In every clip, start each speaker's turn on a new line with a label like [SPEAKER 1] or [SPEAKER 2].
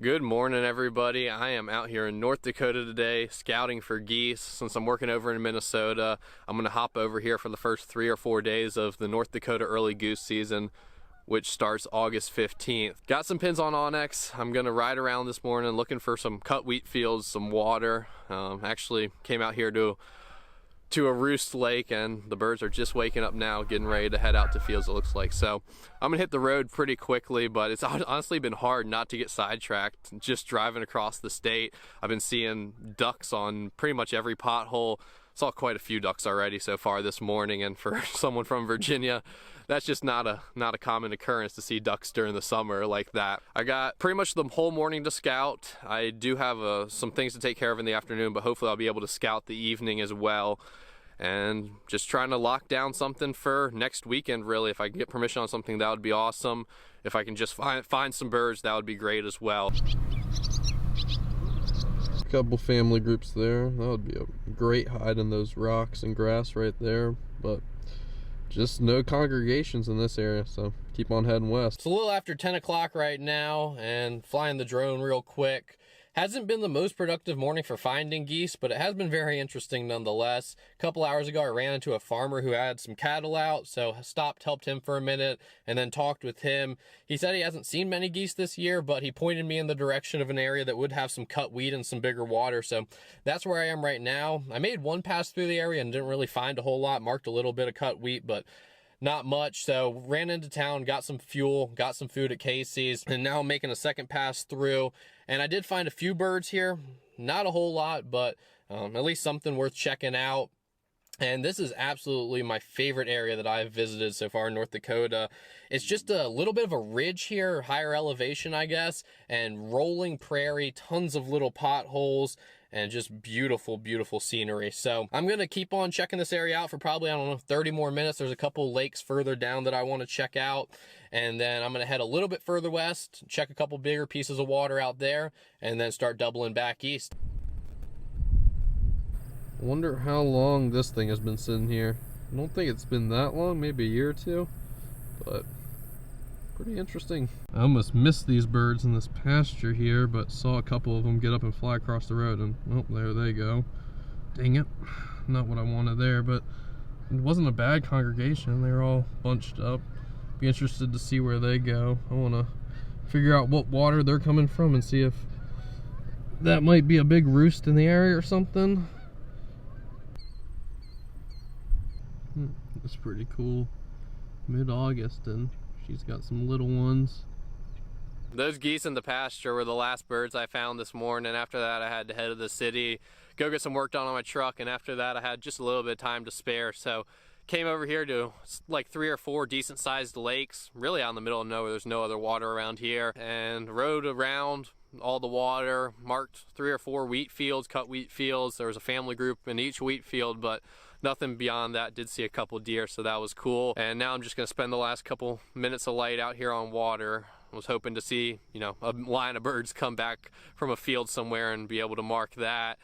[SPEAKER 1] Good morning, everybody. I am out here in North Dakota today scouting for geese. Since I'm working over in Minnesota, I'm going to hop over here for the first 3 or 4 days of the North Dakota early goose season, which starts August 15th. Got some pins on Onyx. I'm going to ride around this morning looking for some cut wheat fields, some water. Actually came out here to a roost lake, and the birds are just waking up now, getting ready to head out to fields, it looks like. So I'm gonna hit the road pretty quickly, but it's honestly been hard not to get sidetracked just driving across the state. I've been seeing ducks on pretty much every pothole. Saw quite a few ducks already so far this morning, and for someone from Virginia, that's just not a common occurrence to see ducks during the summer like that. I got pretty much the whole morning to scout. I do have some things to take care of in the afternoon, but hopefully I'll be able to scout the evening as well. And just trying to lock down something for next weekend, really. If I can get permission on something, that would be awesome. If I can just find some birds, that would be great as well.
[SPEAKER 2] Couple family groups there. That would be a great hide in those rocks and grass right there, but just no congregations in this area, so keep on heading west.
[SPEAKER 1] It's a little after 10 o'clock right now, and flying the drone real quick. Hasn't been the most productive morning for finding geese, but it has been very interesting nonetheless. A couple hours ago, I ran into a farmer who had some cattle out, so I stopped, helped him for a minute, and then talked with him. He said he hasn't seen many geese this year, but he pointed me in the direction of an area that would have some cut wheat and some bigger water, so that's where I am right now. I made one pass through the area and didn't really find a whole lot, marked a little bit of cut wheat, but not much. So ran into town, got some fuel, got some food at Casey's, and now I'm making a second pass through. And I did find a few birds here, not a whole lot, but at least something worth checking out. And this is absolutely my favorite area that I've visited so far in North Dakota. It's just a little bit of a ridge here, higher elevation, I guess, and rolling prairie, tons of little potholes, and just beautiful, beautiful scenery. So I'm going to keep on checking this area out for probably, 30 more minutes. There's a couple lakes further down that I want to check out. And then I'm going to head a little bit further west, check a couple bigger pieces of water out there, and then start doubling back east.
[SPEAKER 2] I wonder how long this thing has been sitting here. I don't think it's been that long, maybe a year or two, but pretty interesting. I almost missed these birds in this pasture here, but saw a couple of them get up and fly across the road, and oh, there they go. Dang it, not what I wanted there, but it wasn't a bad congregation. They were all bunched up. Be interested to see where they go. I want to figure out what water they're coming from and see if that might be a big roost in the area or something. It's pretty cool. Mid-August, and she's got some little ones.
[SPEAKER 1] Those geese in the pasture were the last birds I found this morning. After that, I had to head to the city, go get some work done on my truck, and after that, I had just a little bit of time to spare. So came over here to like 3 or 4 decent sized lakes, really out in the middle of nowhere. There's no other water around here, and rode around all the water, marked 3 or 4 wheat fields, cut wheat fields. There was a family group in each wheat field, but nothing beyond that. Did see a couple deer, so that was cool. And now I'm just gonna spend the last couple minutes of light out here on water. I was hoping to see, a line of birds come back from a field somewhere and be able to mark that,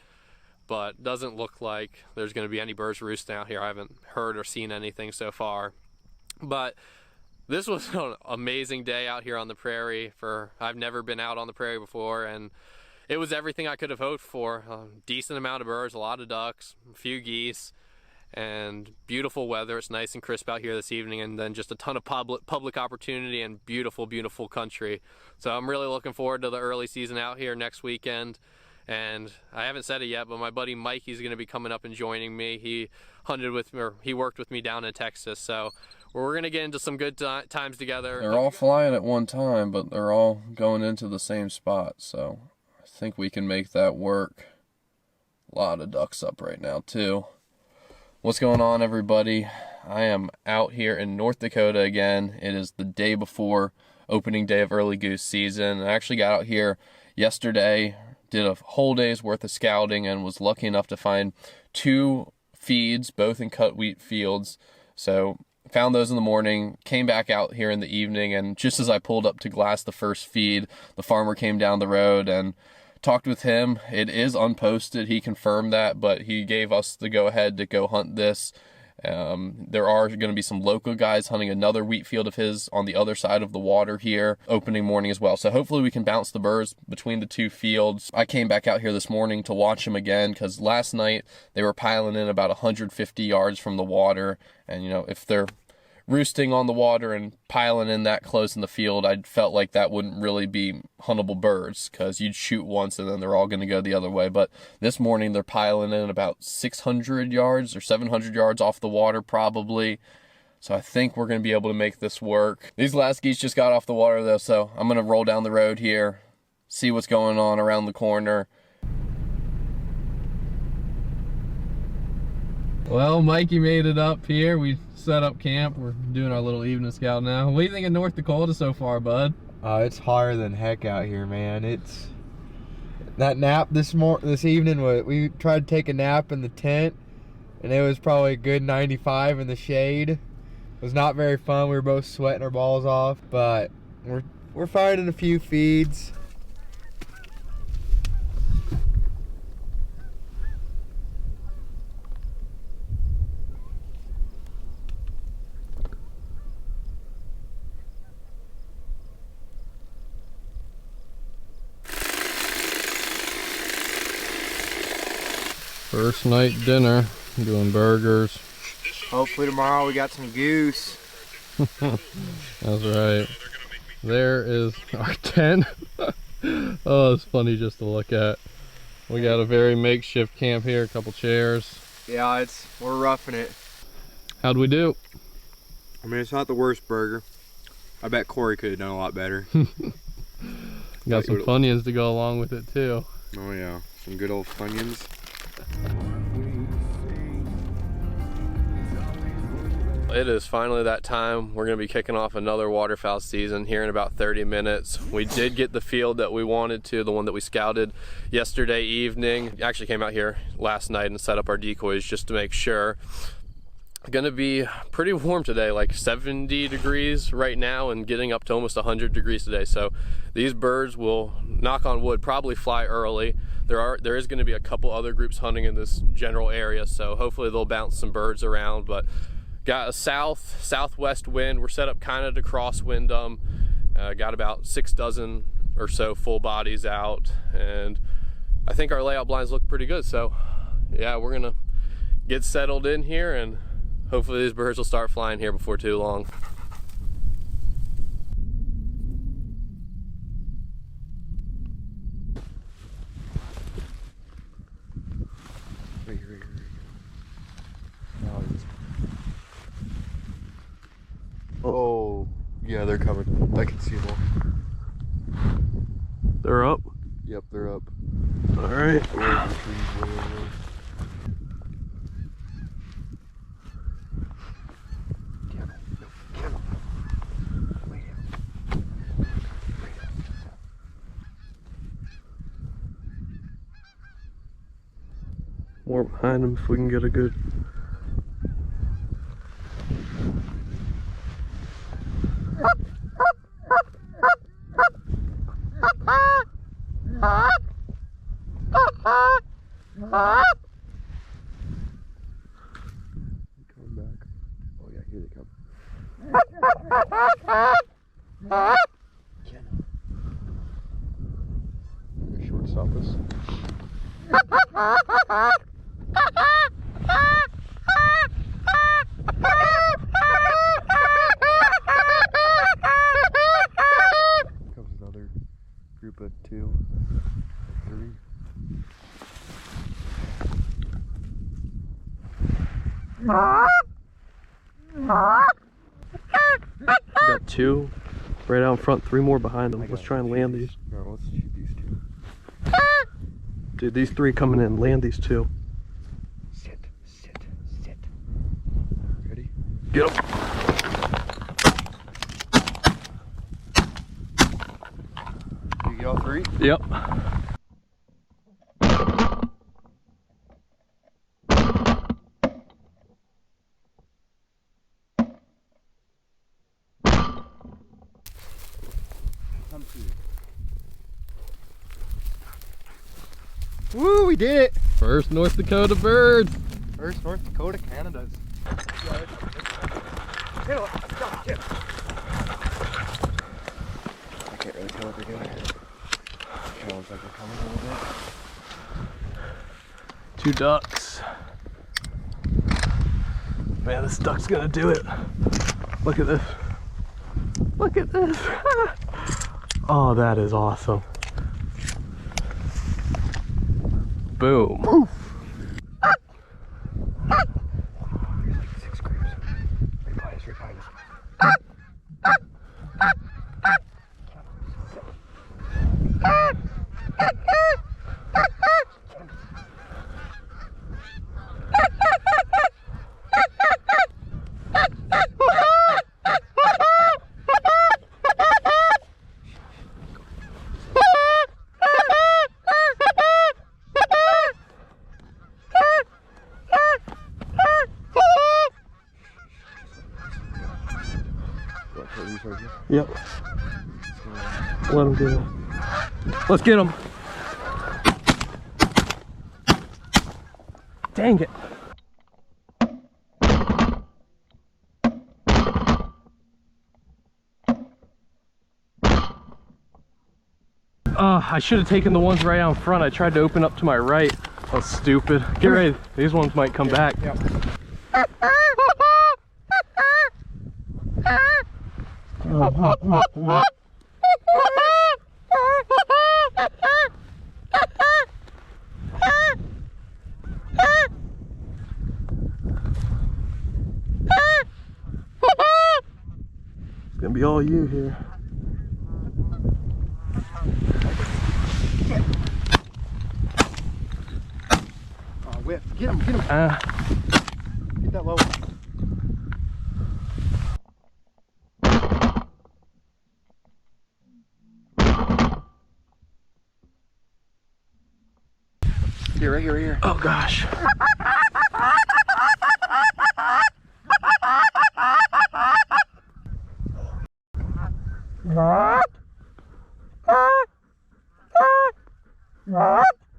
[SPEAKER 1] but doesn't look like there's going to be any birds roosting out here. I haven't heard or seen anything so far. But this was an amazing day out here on the prairie. I've never been out on the prairie before, and it was everything I could have hoped for. A decent amount of birds, a lot of ducks, a few geese, and beautiful weather. It's nice and crisp out here this evening, and then just a ton of public opportunity and beautiful, beautiful country. So I'm really looking forward to the early season out here next weekend. And I haven't said it yet, but my buddy Mikey's going to be coming up and joining me. He hunted with me, or he worked with me down in Texas. So we're going to get into some good times together.
[SPEAKER 2] They're all flying at one time, but they're all going into the same spot. So I think we can make that work. A lot of ducks up right now too. What's going on, everybody? I am out here in North Dakota again. It is the day before opening day of early goose season. I actually got out here yesterday, did a whole day's worth of scouting, and was lucky enough to find 2 feeds, both in cut wheat fields. So found those in the morning, came back out here in the evening, and just as I pulled up to glass the first feed, the farmer came down the road and talked with him. It is unposted, he confirmed that, but he gave us the go-ahead to go hunt this There are going to be some local guys hunting another wheat field of his on the other side of the water here opening morning as well. So hopefully we can bounce the birds between the two fields. I came back out here this morning to watch them again because last night they were piling in about 150 yards from the water. And, you know, if they're roosting on the water and piling in that close in the field, I felt like that wouldn't really be huntable birds because you'd shoot once and then they're all going to go the other way. But this morning they're piling in about 600 yards or 700 yards off the water probably. So I think we're going to be able to make this work. These last geese just got off the water though, so I'm going to roll down the road here, see what's going on around the corner. Well, Mikey made it up here. We set up camp. We're doing our little evening scout now. What do you think of North Dakota so far, bud?
[SPEAKER 3] It's hotter than heck out here, man. It's that nap this evening. We tried to take a nap in the tent, and it was probably a good 95 in the shade. It was not very fun. We were both sweating our balls off, but we're finding a few feeds.
[SPEAKER 2] First night dinner, doing burgers.
[SPEAKER 3] Hopefully tomorrow we got some goose.
[SPEAKER 2] That's right. There is our tent. Oh, it's funny just to look at. We got a very makeshift camp here, a couple chairs.
[SPEAKER 3] Yeah, we're roughing it.
[SPEAKER 2] How'd we do?
[SPEAKER 3] I mean, it's not the worst burger. I bet Corey could have done a lot better.
[SPEAKER 2] Got some Funyuns to go along with it too.
[SPEAKER 3] Oh yeah, some good old Funyuns.
[SPEAKER 1] It is finally that time. We're going to be kicking off another waterfowl season here in about 30 minutes. We did get the field that we wanted to, the one that we scouted yesterday evening. Actually came out here last night and set up our decoys just to make sure. Going to be pretty warm today, like 70 degrees right now and getting up to almost 100 degrees today. So these birds will, knock on wood, probably fly early. There is going to be a couple other groups hunting in this general area, so hopefully they'll bounce some birds around. But got a southwest wind. We're set up kind of to crosswind them. Got about 6 dozen or so full bodies out, and I think our layout blinds look pretty good. So yeah, we're gonna get settled in here and hopefully these birds will start flying here before too long.
[SPEAKER 3] Oh, yeah, they're coming. I can see them all.
[SPEAKER 2] They're up?
[SPEAKER 3] Yep, they're up.
[SPEAKER 2] All right. More behind them if we can get a good.
[SPEAKER 3] Coming back. Oh yeah, here they come. They're shortstop us. Comes another group of 2, 3.
[SPEAKER 2] Got 2 right out in front, 3 more behind them. Let's try and land these.
[SPEAKER 3] No, let's shoot these 2.
[SPEAKER 2] Dude, these 3 coming in. Land these 2.
[SPEAKER 3] Sit. Ready?
[SPEAKER 2] Get them.
[SPEAKER 3] You get all 3?
[SPEAKER 2] Yep.
[SPEAKER 3] Woo, we did it!
[SPEAKER 2] First North Dakota bird.
[SPEAKER 3] First North Dakota, Canada's. I can't really tell what they're doing. Kind of looks like they're coming a little bit.
[SPEAKER 4] 2 ducks. Man, this duck's gonna do it. Look at this. Look at this. Oh, that is awesome. Boom. Poof. Yep. Let him do it. Let's get him. Dang it. I should have taken the ones right out in front. I tried to open up to my right. That was stupid. Get ready. These ones might come back.
[SPEAKER 3] Yep.
[SPEAKER 4] It's gonna be all you here.
[SPEAKER 3] Whip. Get him, get him. Get that low one. Here, right here, right here.
[SPEAKER 4] Oh gosh.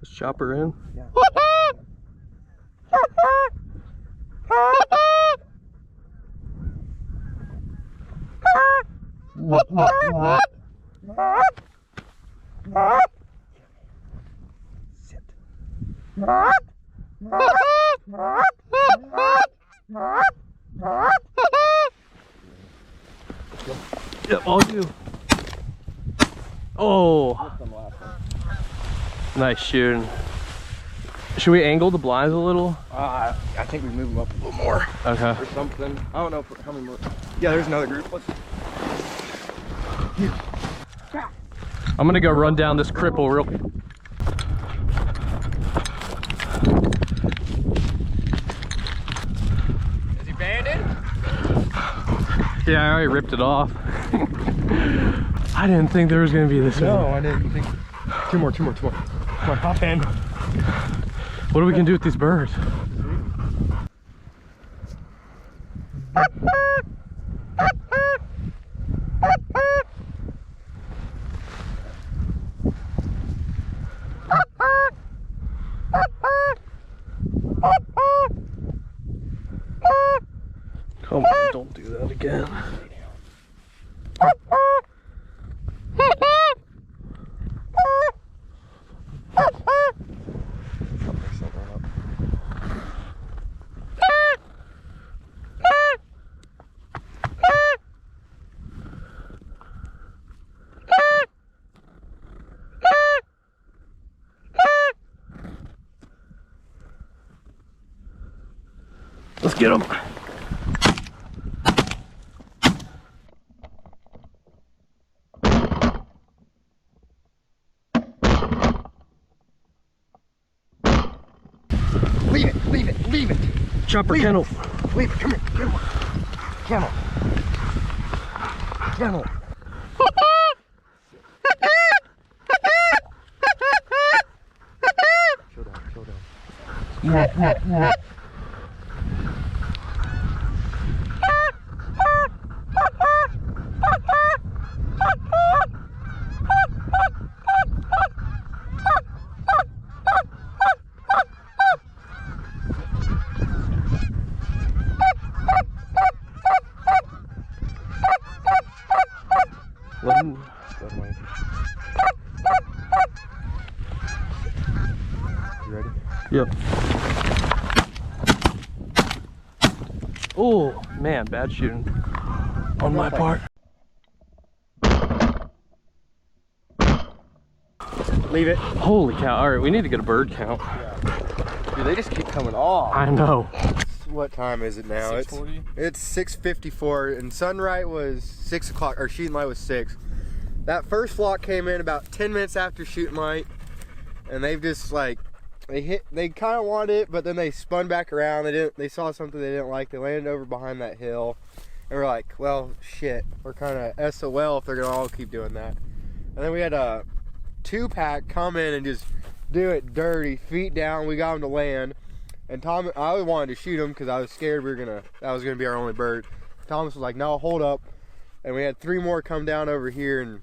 [SPEAKER 4] Let's chop her in.
[SPEAKER 3] Yeah. Sit.
[SPEAKER 4] Yep, all you. Oh, nice shooting. Should we angle the blinds a little?
[SPEAKER 3] I think we move them up a little more.
[SPEAKER 4] Okay.
[SPEAKER 3] Or something. I don't know how many more. Yeah, there's another group. Let's...
[SPEAKER 4] I'm gonna go run down this cripple real.
[SPEAKER 3] Is he banded?
[SPEAKER 4] Yeah, I already ripped it off. I didn't think there was gonna be this.
[SPEAKER 3] No, I didn't think. Two more. Come on, hop in.
[SPEAKER 4] What are we gonna do with these birds? Come on, don't do that again. Let's get them.
[SPEAKER 3] Leave it.
[SPEAKER 4] Chopper kennel.
[SPEAKER 3] Leave it, come here. Kennel. Chill down.
[SPEAKER 4] Yep. Oh, man, bad shooting on my part.
[SPEAKER 3] Leave it.
[SPEAKER 4] Holy cow. All right, we need to get a bird count.
[SPEAKER 3] Dude, they just keep coming off.
[SPEAKER 4] I know.
[SPEAKER 3] What time is it now?
[SPEAKER 4] 6:40?
[SPEAKER 3] It's 6:54, and sunlight was 6 o'clock, or shooting light was 6. That first flock came in about 10 minutes after shooting light, and they've just like, they kind of wanted it, but then they spun back around. They saw something they didn't like. They landed over behind that hill, and we're like, well, shit, we're kind of SOL if they're gonna all keep doing that. And then we had a 2-pack come in and just do it dirty, feet down. We got them to land, and I wanted to shoot him because I was scared that was gonna be our only bird. Thomas was like, no, hold up, and we had 3 more come down over here, and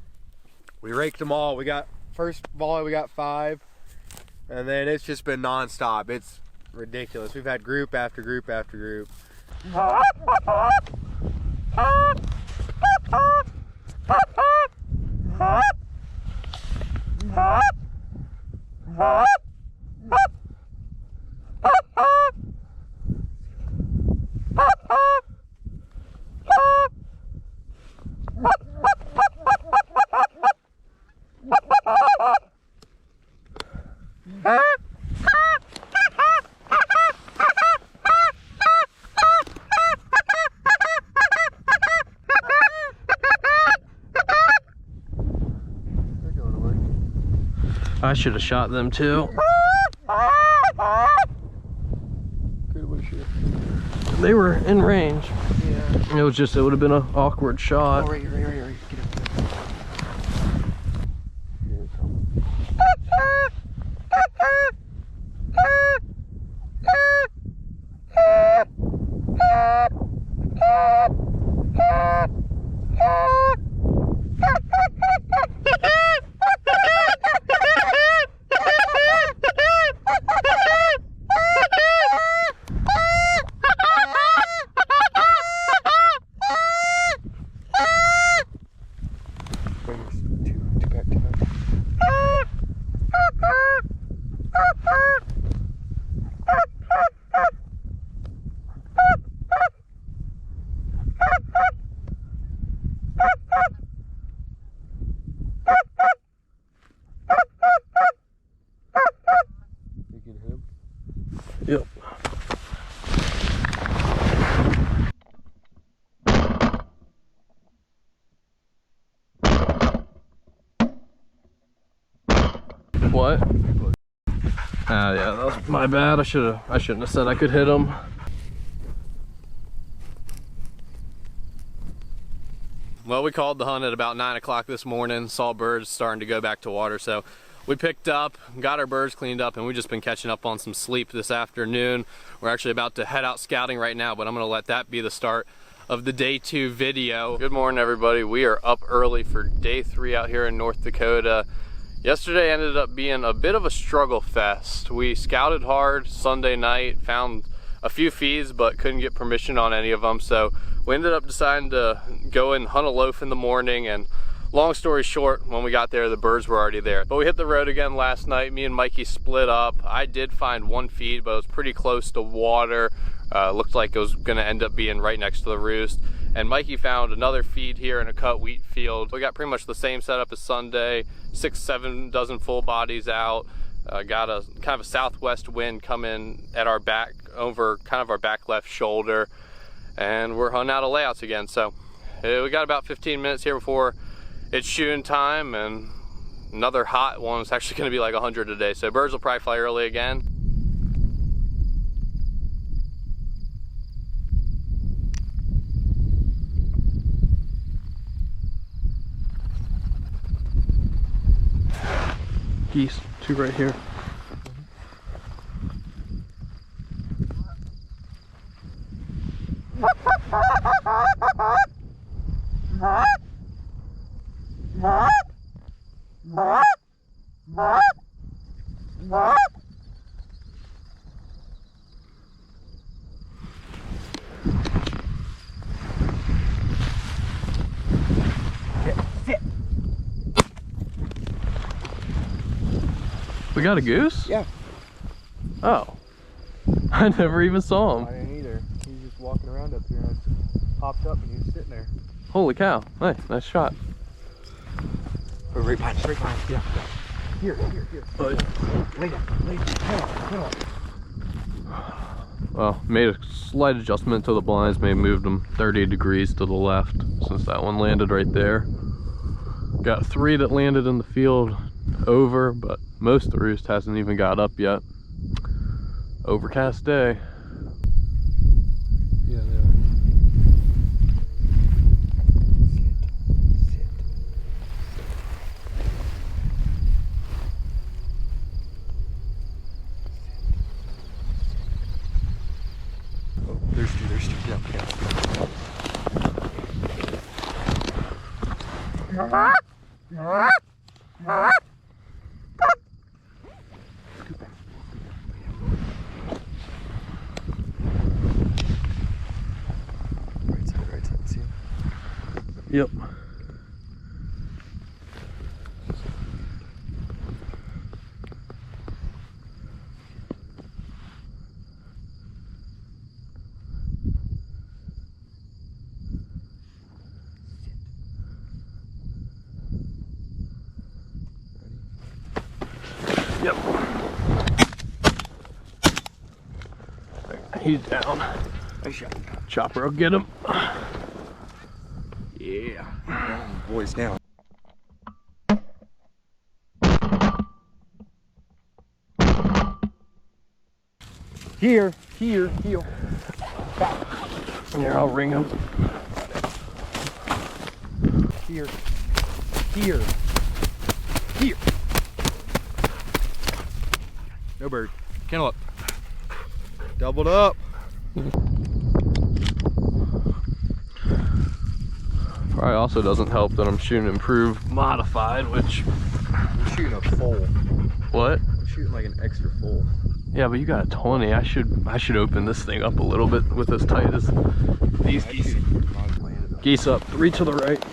[SPEAKER 3] we raked them all. We got first volley, we got 5. And then it's just been non-stop. It's ridiculous. We've had group after group after group.
[SPEAKER 4] I should have shot them too. They were in range.
[SPEAKER 3] Yeah.
[SPEAKER 4] It would have been an awkward shot.
[SPEAKER 3] Oh, right. Get up there.
[SPEAKER 4] Yep. What? Yeah, that was my bad. I shouldn't have said I could hit him.
[SPEAKER 1] Well, we called the hunt at about 9 o'clock this morning, saw birds starting to go back to water, so we picked up, got our birds cleaned up, and we've just been catching up on some sleep this afternoon. We're actually about to head out scouting right now, but I'm gonna let that be the start of the day 2 video. Good morning, everybody. We are up early for day 3 out here in North Dakota. Yesterday ended up being a bit of a struggle fest. We scouted hard Sunday night, found a few feeds, but couldn't get permission on any of them, so we ended up deciding to go and hunt a loaf in the morning, and long story short, when we got there, the birds were already there. But we hit the road again last night. Me and Mikey split up. I did find 1 feed, but it was pretty close to water. Looked like it was gonna end up being right next to the roost. And Mikey found another feed here in a cut wheat field. We got pretty much the same setup as Sunday, 6-7 dozen full bodies out. Got a kind of a southwest wind coming at our back, over kind of our back left shoulder. And we're hunting out of layouts again. So we got about 15 minutes here before it's shooting time, and another hot one. It's actually gonna be like 100 today. So birds will probably fly early again.
[SPEAKER 4] Geese, 2 right here. We got a goose?
[SPEAKER 3] Yeah.
[SPEAKER 1] Oh. I never even saw him.
[SPEAKER 3] I didn't either. He was just walking around up here and I just popped up and he was sitting there.
[SPEAKER 1] Holy cow. Hey, nice shot.
[SPEAKER 3] Oh, right behind, yeah. Here. Lay down. Come on.
[SPEAKER 1] Well, made a slight adjustment to the blinds, maybe moved them 30 degrees to the left since that one landed right there. Got 3 that landed in the field over, but most of the roost hasn't even got up yet. Overcast day.
[SPEAKER 3] Yeah, they are. Sit. Oh, there's two. Yeah. Right side, see him?
[SPEAKER 1] Yep. Yep. He's down.
[SPEAKER 3] Nice shot.
[SPEAKER 1] Chopper will get him.
[SPEAKER 3] Yeah. Boys down. Here. Heel.
[SPEAKER 1] Here, I'll ring him.
[SPEAKER 3] Here. No bird. Kennel up. Doubled up.
[SPEAKER 1] Probably also doesn't help that I'm shooting improved modified, which...
[SPEAKER 3] I'm shooting a full.
[SPEAKER 1] What?
[SPEAKER 3] I'm shooting like an extra full.
[SPEAKER 1] Yeah, but you got a 20. I should open this thing up a little bit with as tight as these geese. Geese up, 3 to the right.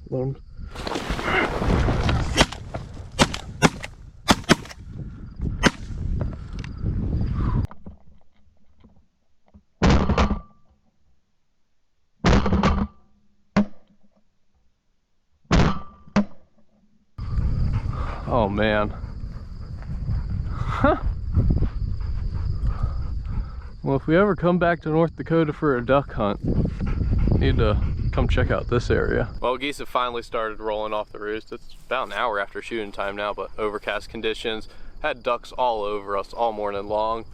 [SPEAKER 1] Let 'em. Oh man. Huh. Well, if we ever come back to North Dakota for a duck hunt, need to come check out this area. Well, geese have finally started rolling off the roost. It's about an hour after shooting time now, but overcast conditions. Had ducks all over us all morning long.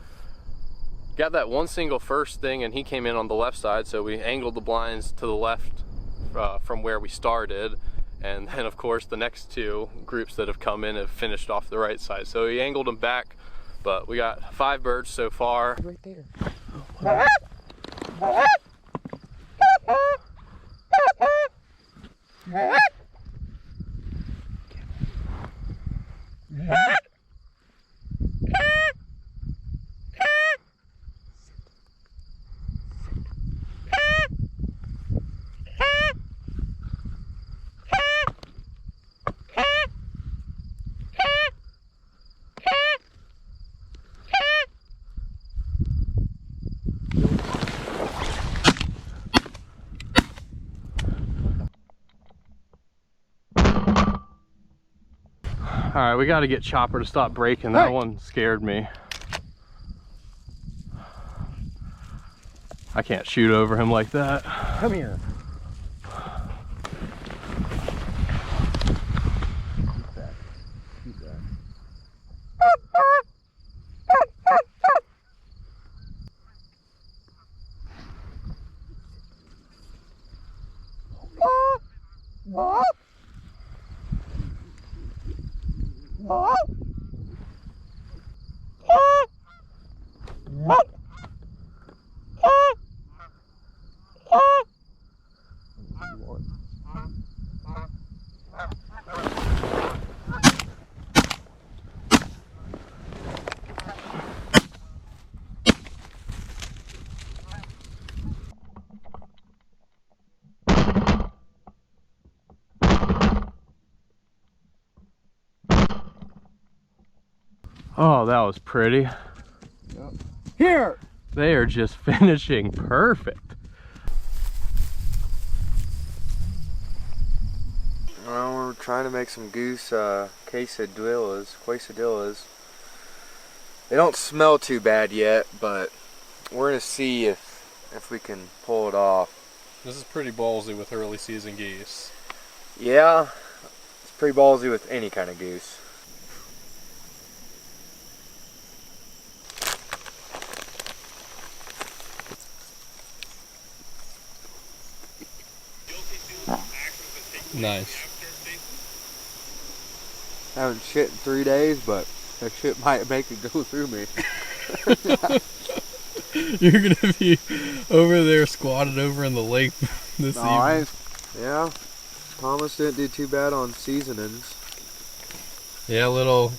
[SPEAKER 1] Got that one single first thing and he came in on the left side, so we angled the blinds to the left from where we started. And then of course the next 2 groups that have come in have finished off the right side. So we angled them back, but we got 5 birds so far.
[SPEAKER 3] Right there.
[SPEAKER 1] All right, we got to get Chopper to stop breaking. That one scared me. I can't shoot over him like that.
[SPEAKER 3] Come here. Keep that.
[SPEAKER 1] Oh, that was pretty.
[SPEAKER 3] Yep. Here!
[SPEAKER 1] They are just finishing perfect.
[SPEAKER 3] Well, we're trying to make some goose quesadillas. They don't smell too bad yet, but we're gonna see if we can pull it off.
[SPEAKER 1] This is pretty ballsy with early season geese.
[SPEAKER 3] Yeah, it's pretty ballsy with any kind of goose.
[SPEAKER 1] Nice.
[SPEAKER 3] Haven't shit in 3 days, but that shit might make it go through me.
[SPEAKER 1] You're gonna be over there squatted over in the lake this evening.
[SPEAKER 3] Yeah, Thomas didn't do too bad on seasonings.
[SPEAKER 1] Yeah, a little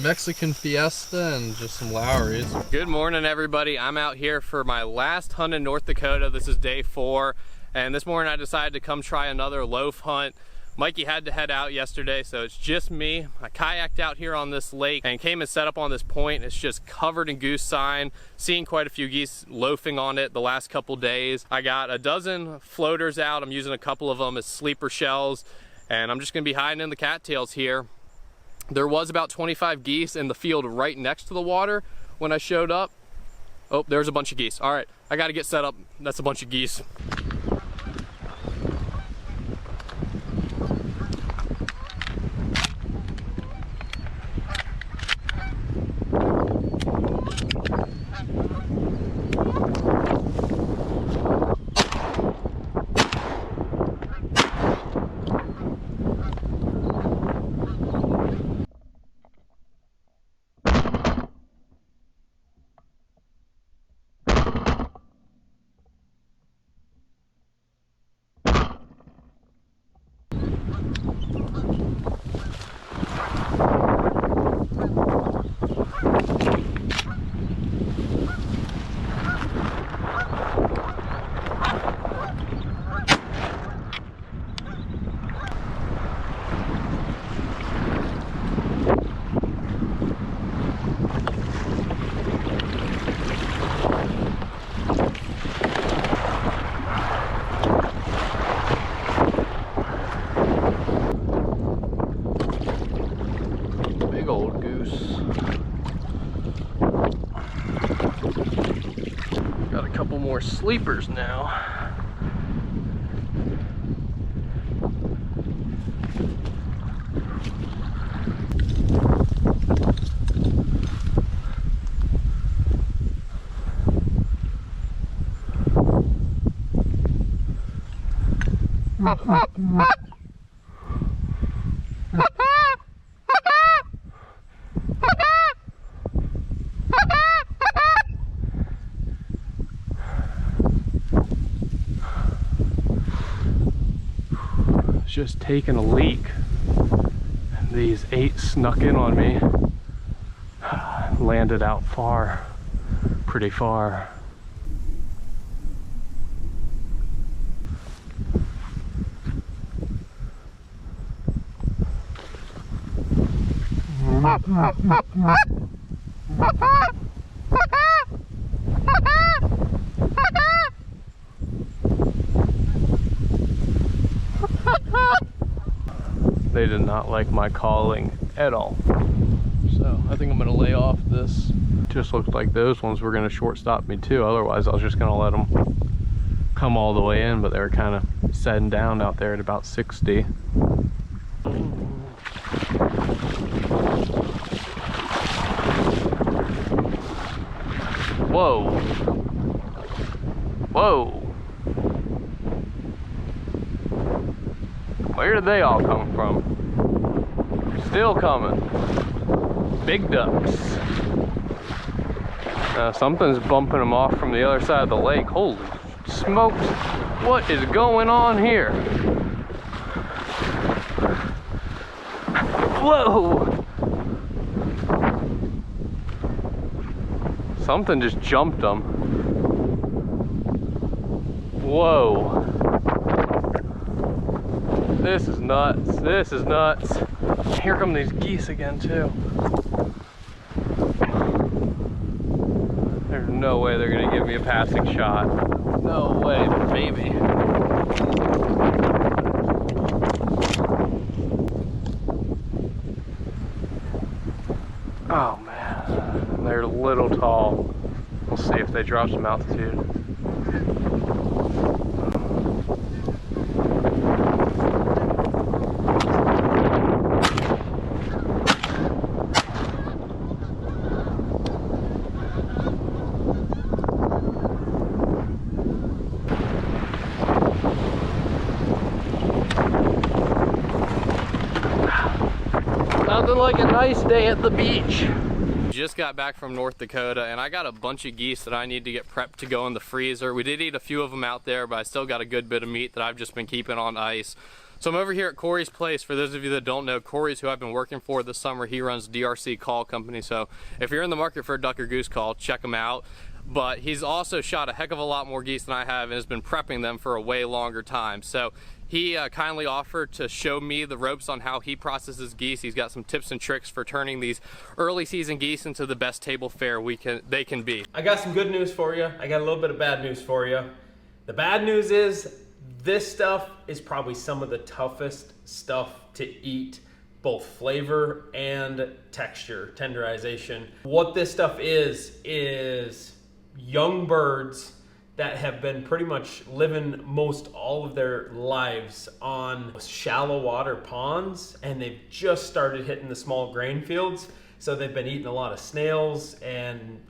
[SPEAKER 1] Mexican fiesta and just some Lowry's. Good morning, everybody. I'm out here for my last hunt in North Dakota. This is day 4, and this morning I decided to come try another loaf hunt. Mikey had to head out yesterday, so it's just me. I kayaked out here on this lake and came and set up on this point. It's just covered in goose sign. Seen quite a few geese loafing on it the last couple days. I got a dozen floaters out. I'm using a couple of them as sleeper shells, and I'm just gonna be hiding in the cattails here. There was about 25 geese in the field right next to the water when I showed up. Oh, there's a bunch of geese. All right, I gotta get set up. That's a bunch of geese. Big old goose. Got a couple more sleepers now. Just taking a leak, and these 8 snuck in on me. Landed out far, pretty far. They did not like my calling at all. So I think I'm gonna lay off this. Just looked like those ones were gonna shortstop me too. Otherwise I was just gonna let them come all the way in, but they were kind of setting down out there at about 60. Whoa. Whoa. Where did they all come from? Still coming. Big ducks. Something's bumping them off from the other side of the lake. Holy smokes. What is going on here? Whoa. Something just jumped them. Whoa. This is nuts. This is nuts. Here come these geese again too. no way they're gonna give me a passing shot. No way, but maybe. Oh man, they're a little tall. We'll see if they drop some altitude. Nothing like a nice day at the beach. Just got back from North Dakota and I got a bunch of geese that I need to get prepped to go in the freezer. We did eat a few of them out there, but I still got a good bit of meat that I've just been keeping on ice. So I'm over here at Corey's place. For those of you that don't know, Corey's who I've been working for this summer. He runs DRC Call Company. So if you're in the market for a duck or goose call, check him out. But he's also shot a heck of a lot more geese than I have and has been prepping them for a way longer time. So he kindly offered to show me the ropes on how he processes geese. He's got some tips and tricks for turning these early season geese into the best table fare they can be.
[SPEAKER 5] I got some good news for you. I got a little bit of bad news for you. The bad news is this stuff is probably some of the toughest stuff to eat, both flavor and texture, tenderization. What this stuff is young birds that have been pretty much living most all of their lives on shallow water ponds, and they've just started hitting the small grain fields. So they've been eating a lot of snails and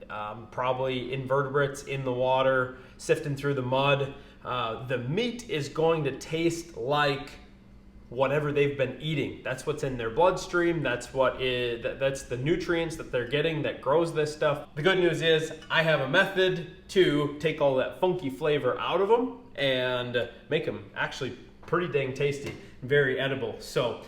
[SPEAKER 5] probably invertebrates in the water, sifting through the mud. The meat is going to taste like whatever they've been eating. That's what's in their bloodstream. That's the nutrients that they're getting that grows this stuff. The good news is I have a method to take all that funky flavor out of them and make them actually pretty dang tasty, very edible. So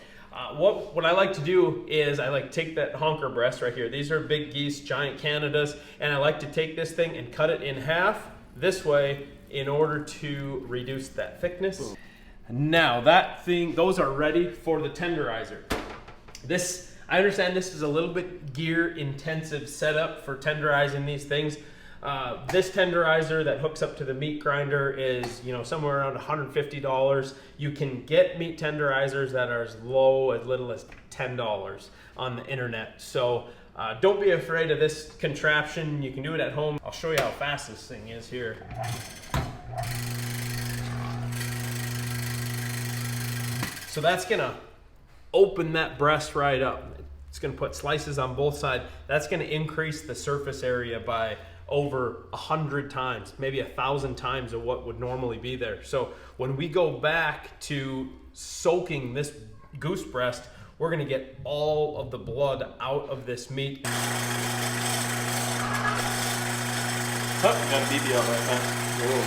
[SPEAKER 5] what I like to do is I like to take that honker breast right here. These are big geese, giant Canadas, and I like to take this thing and cut it in half this way in order to reduce that thickness. Now those are ready for the tenderizer. I understand this is a little bit gear intensive setup for tenderizing these things. This tenderizer that hooks up to the meat grinder is, somewhere around $150. You can get meat tenderizers that are as little as $10 on the internet. So don't be afraid of this contraption. You can do it at home. I'll show you how fast this thing is here. So that's gonna open that breast right up. It's gonna put slices on both sides. That's gonna increase the surface area by over 100 times, maybe 1,000 times of what would normally be there. So when we go back to soaking this goose breast, we're gonna get all of the blood out of this meat.
[SPEAKER 1] Oh, got a BB out right now. Ooh.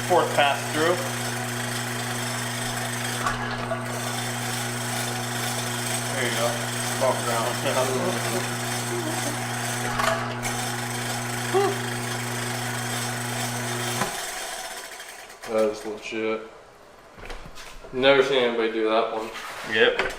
[SPEAKER 1] Fourth pass through. There you go. Walk around. That is legit. Never seen anybody do that one. Yep.